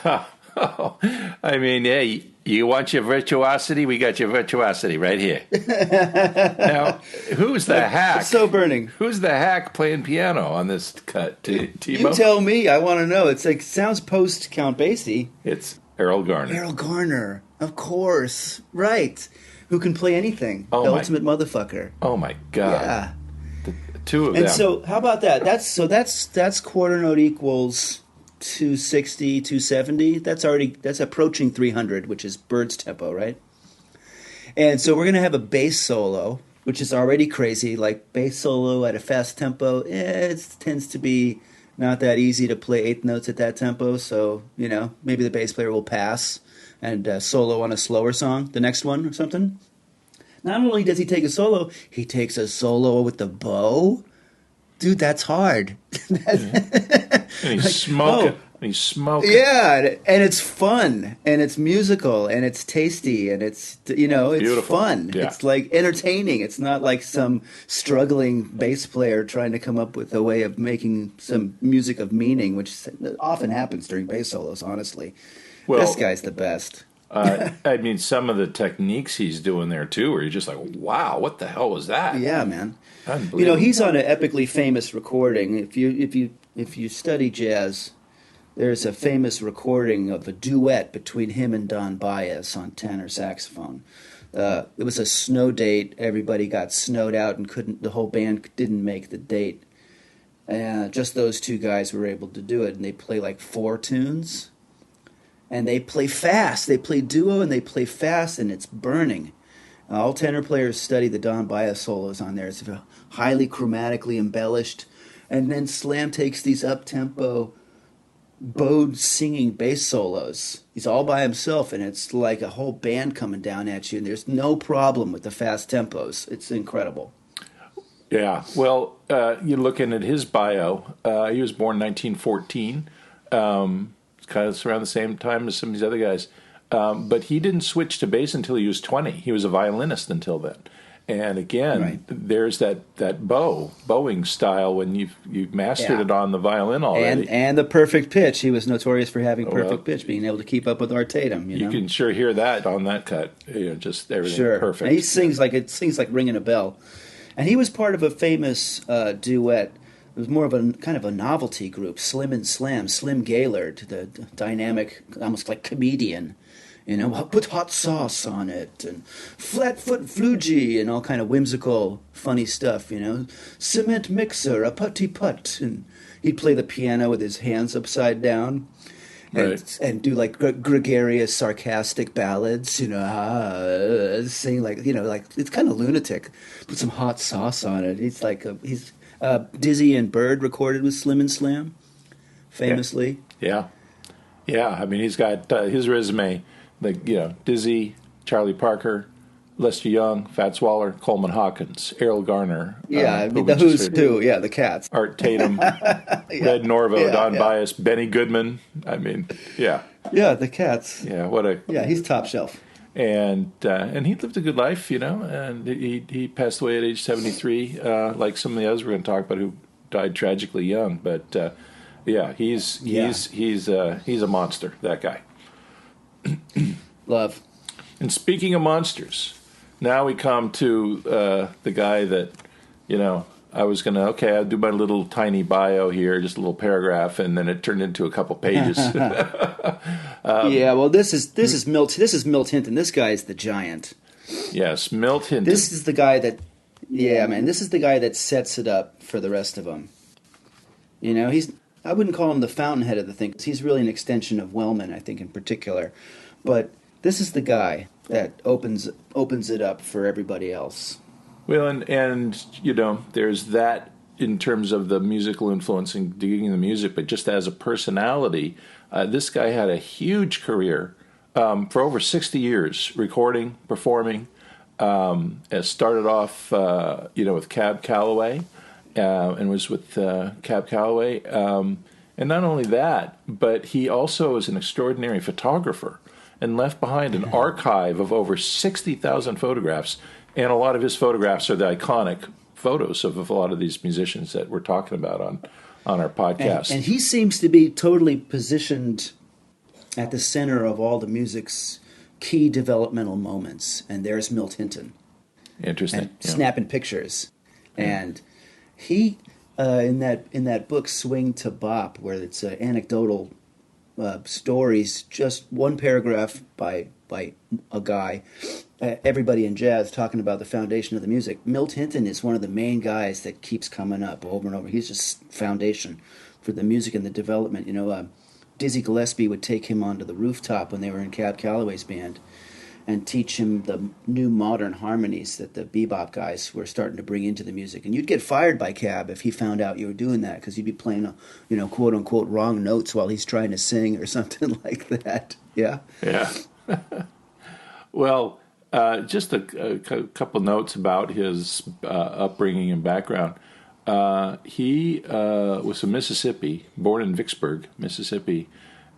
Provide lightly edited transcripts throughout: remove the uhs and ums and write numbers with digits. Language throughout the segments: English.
I mean, hey, you want your virtuosity? We got your virtuosity right here. Now, who's the It's hack? so burning. Who's the hack playing piano on this cut? You Timo? tell me. I want to know. It's like sounds post Count Basie. It's Errol Garner. Errol Garner, of course, right? Who can play anything? Oh The my! ultimate motherfucker. Oh my God! Yeah. The two of And them. so, how about that? That's quarter note equals 260, 270. That's approaching 300, which is Bird's tempo, right? And so we're gonna have a bass solo, which is already crazy. Like bass solo at a fast tempo, it tends to be not that easy to play eighth notes at that tempo. So maybe the bass player will pass and solo on a slower song, the next one or something. Not only does he take a solo, he takes a solo with the bow. Dude, that's hard. And he's smoking. oh, And he's smoking. Yeah, and it's fun, and it's musical, and it's tasty, and it's it's Beautiful. fun. Yeah. It's like entertaining. It's not like some struggling bass player trying to come up with a way of making some music of meaning, which often happens during bass solos. Honestly, Well, this guy's the best. I mean, some of the techniques he's doing there too, where you're just like, "Wow, what the hell was that?" Yeah, man. Unbelievable. He's on an epically famous recording. If you study jazz, there's a famous recording of a duet between him and Don Byas on tenor saxophone. It was a snow date. Everybody got snowed out and couldn't. The whole band didn't make the date. Just those two guys were able to do it, and they play like 4 tunes. And they play fast. They play duo and they play fast, and it's burning. All tenor players study the Don Byas solos on there. It's highly chromatically embellished. And then Slam takes these up-tempo, bowed singing bass solos. He's all by himself, and it's like a whole band coming down at you, and there's no problem with the fast tempos. It's incredible. Yeah. Well, you're looking at his bio. He was born in 1914. Kind of around the same time as some of these other guys. But he didn't switch to bass until he was 20. He was a violinist until then. And again, Right. there's that bowing style when you've mastered Yeah. it on the violin already. And the perfect pitch. He was notorious for having perfect pitch, being able to keep up with Art Tatum. You can sure hear that on that cut. Just everything Sure. perfect. And he sings like ringing a bell. And he was part of a famous duet. It was more of a kind of a novelty group, Slim and Slam, Slim Gaylord, the dynamic, almost like comedian. Put hot sauce on it, and flatfoot flugy, and all kind of whimsical, funny stuff. Cement mixer, a putty putt, and he'd play the piano with his hands upside down, and do like gregarious, sarcastic ballads. Sing like it's kind of lunatic. Put some hot sauce on it. He's Dizzy and Bird recorded with Slim and Slam, famously. Yeah. I mean, he's got his resume. Dizzy, Charlie Parker, Lester Young, Fats Waller, Coleman Hawkins, Errol Garner. Yeah, the who's who. Yeah, the Cats. Art Tatum, Red Norvo, Don Byas, Benny Goodman. I mean, yeah. Yeah, the Cats. Yeah, he's top shelf. And he lived a good life, and he passed away at age 73, like some of the others we're going to talk about who died tragically young. But he's a monster, that guy. Love. And speaking of monsters, now we come to the guy that, I was going to, I'll do my little tiny bio here, just a little paragraph, and then it turned into a couple pages. Well, this is Milt. This is Milt Hinton. This guy is the giant. Yes, Milt Hinton. This is the guy that, this is the guy that sets it up for the rest of them. I wouldn't call him the fountainhead of the thing, 'cause he's really an extension of Wellman, I think, in particular. But this is the guy that opens it up for everybody else. Well, and there's that in terms of the musical influence and digging the music, but just as a personality, this guy had a huge career for over 60 years, recording, performing. Started off, with Cab Calloway, and was with Cab Calloway. And not only that, but he also is an extraordinary photographer and left behind an archive of over 60,000 photographs. And a lot of his photographs are the iconic photos of a lot of these musicians that we're talking about on our podcast. And he seems to be totally positioned at the center of all the music's key developmental moments. And there's Milt Hinton. Interesting. And snapping pictures. And he, in that book, Swing to Bop, where it's anecdotal stories, just one paragraph by a guy, everybody in jazz talking about the foundation of the music. Milt Hinton is one of the main guys that keeps coming up over and over. He's just foundation for the music and the development. Dizzy Gillespie would take him onto the rooftop when they were in Cab Calloway's band and teach him the new modern harmonies that the bebop guys were starting to bring into the music. And you'd get fired by Cab if he found out you were doing that, because you'd be playing, quote unquote, wrong notes while he's trying to sing or something like that. Yeah. Yeah. Well, just a couple notes about his upbringing and background. He was from Mississippi, born in Vicksburg, Mississippi,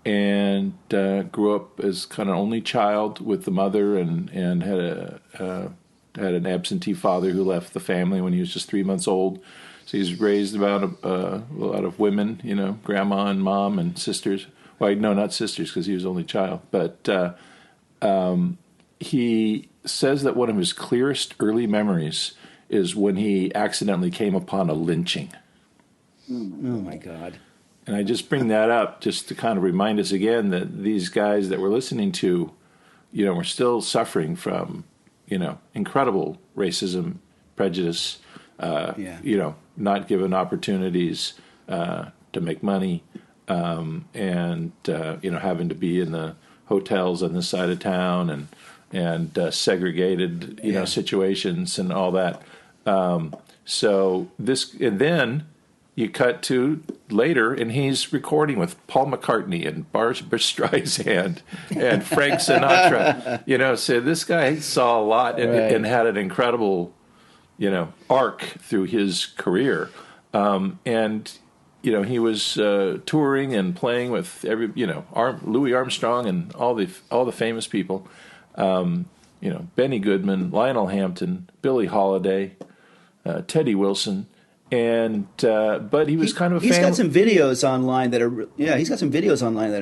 and grew up as kind of only child with the mother, and had an absentee father who left the family when he was just 3 months old. So he's raised about a lot of women, grandma and mom and sisters. Well, no, not sisters, because he was only child. But he says that one of his clearest early memories is when he accidentally came upon a lynching. Oh my God. And I just bring that up just to kind of remind us again that these guys that we're listening to, we're still suffering from, incredible racism, prejudice, not given opportunities to make money, and having to be in the hotels on this side of town and segregated, situations and all that. So this, and then you cut to later, and he's recording with Paul McCartney and Barbra Streisand and Frank Sinatra. So this guy saw a lot and had an incredible, arc through his career. And he was touring and playing with Louis Armstrong and all the famous people. Benny Goodman, Lionel Hampton, Billie Holiday, Teddy Wilson. And but he was kind of a fan. He's got some videos online that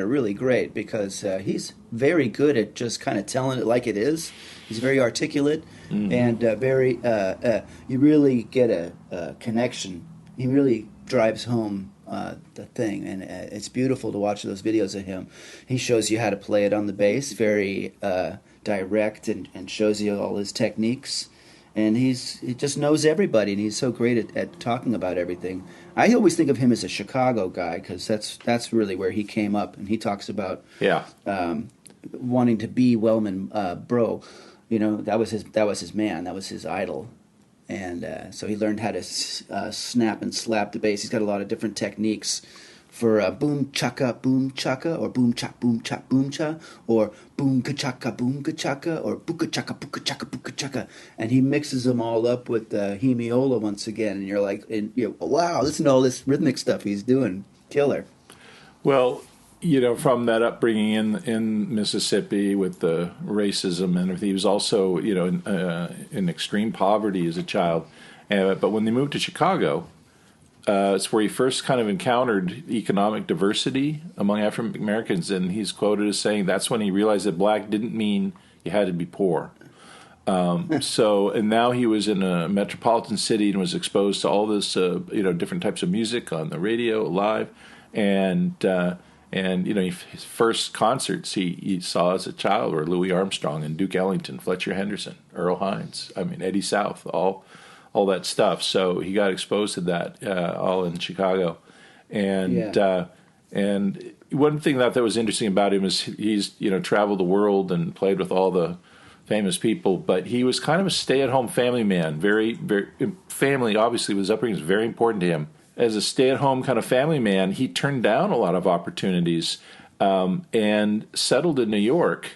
are really great, because he's very good at just kind of telling it like it is. He's very articulate, and very you really get a connection. He really drives home the thing, and it's beautiful to watch those videos of him. He shows you how to play it on the bass, very direct, and shows you all his techniques. And he just knows everybody, and he's so great at talking about everything. I always think of him as a Chicago guy, because that's really where he came up. And he talks about wanting to be Wellman Bro. That was his man, that was his idol. And so he learned how to snap and slap the bass. He's got a lot of different techniques for boom chaka, or boom cha, boom cha, or boom ka chaka, or buka chaka, and he mixes them all up with hemiola once again, and you're like, wow, listen to all this rhythmic stuff he's doing, killer. Well, from that upbringing in Mississippi with the racism and everything, he was also in extreme poverty as a child, but when they moved to Chicago. It's where he first kind of encountered economic diversity among African Americans, and he's quoted as saying that's when he realized that black didn't mean you had to be poor. And now he was in a metropolitan city and was exposed to all this, different types of music on the radio, live, and his first concerts he saw as a child were Louis Armstrong and Duke Ellington, Fletcher Henderson, Earl Hines, Eddie South, all that stuff. So he got exposed to that all in Chicago. And and one thing that was interesting about him is he's traveled the world and played with all the famous people, but he was kind of a stay-at-home family man. Very, very family, obviously, his upbringing was very important to him. As a stay-at-home kind of family man, he turned down a lot of opportunities and settled in New York,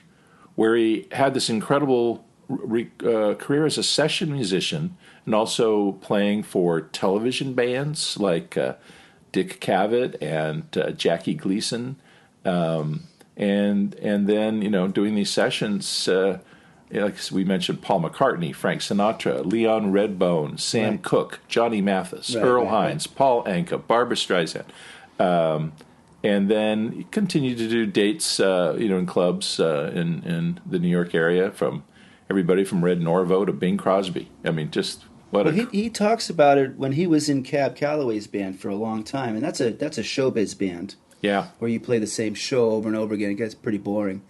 where he had this incredible career as a session musician, and also playing for television bands like Dick Cavett and Jackie Gleason, and then doing these sessions. Like we mentioned, Paul McCartney, Frank Sinatra, Leon Redbone, Sam Cooke, Johnny Mathis, Earl Hines, Paul Anka, Barbra Streisand, and then continued to do dates, in clubs in the New York area, from everybody from Red Norvo to Bing Crosby. I mean, just what Well, he talks about it when he was in Cab Calloway's band for a long time, and that's a showbiz band yeah. where you play the same show over and over again. It gets pretty boring.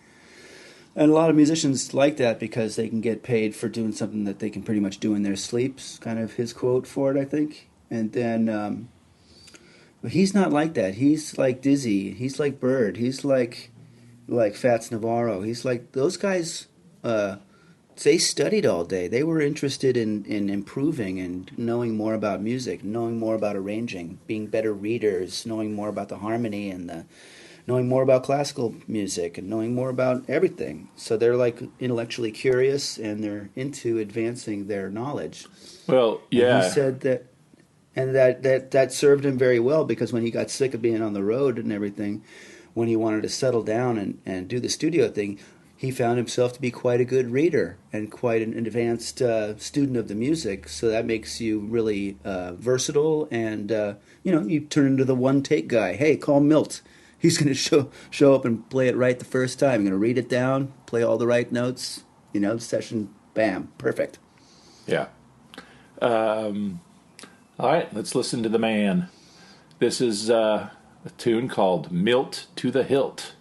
And a lot of musicians like that because they can get paid for doing something that they can pretty much do in their sleeps, kind of his quote for it, I think. And then, but he's not like that. He's like Dizzy. He's like Bird. He's like Fats Navarro. He's like those guys. They studied all day. They were interested in improving and knowing more about music, knowing more about arranging, being better readers, knowing more about the harmony and knowing more about classical music and knowing more about everything. So they're like intellectually curious and they're into advancing their knowledge. Well, yeah. And he said that, and that served him very well because when he got sick of being on the road and everything, when he wanted to settle down and do the studio thing, he found himself to be quite a good reader and quite an advanced student of the music. So that makes you really versatile and, you turn into the one-take guy. Hey, call Milt. He's going to show up and play it right the first time. Going to read it down, play all the right notes, session, bam, perfect. Yeah. All right, let's listen to the man. This is a tune called Milt to the Hilt.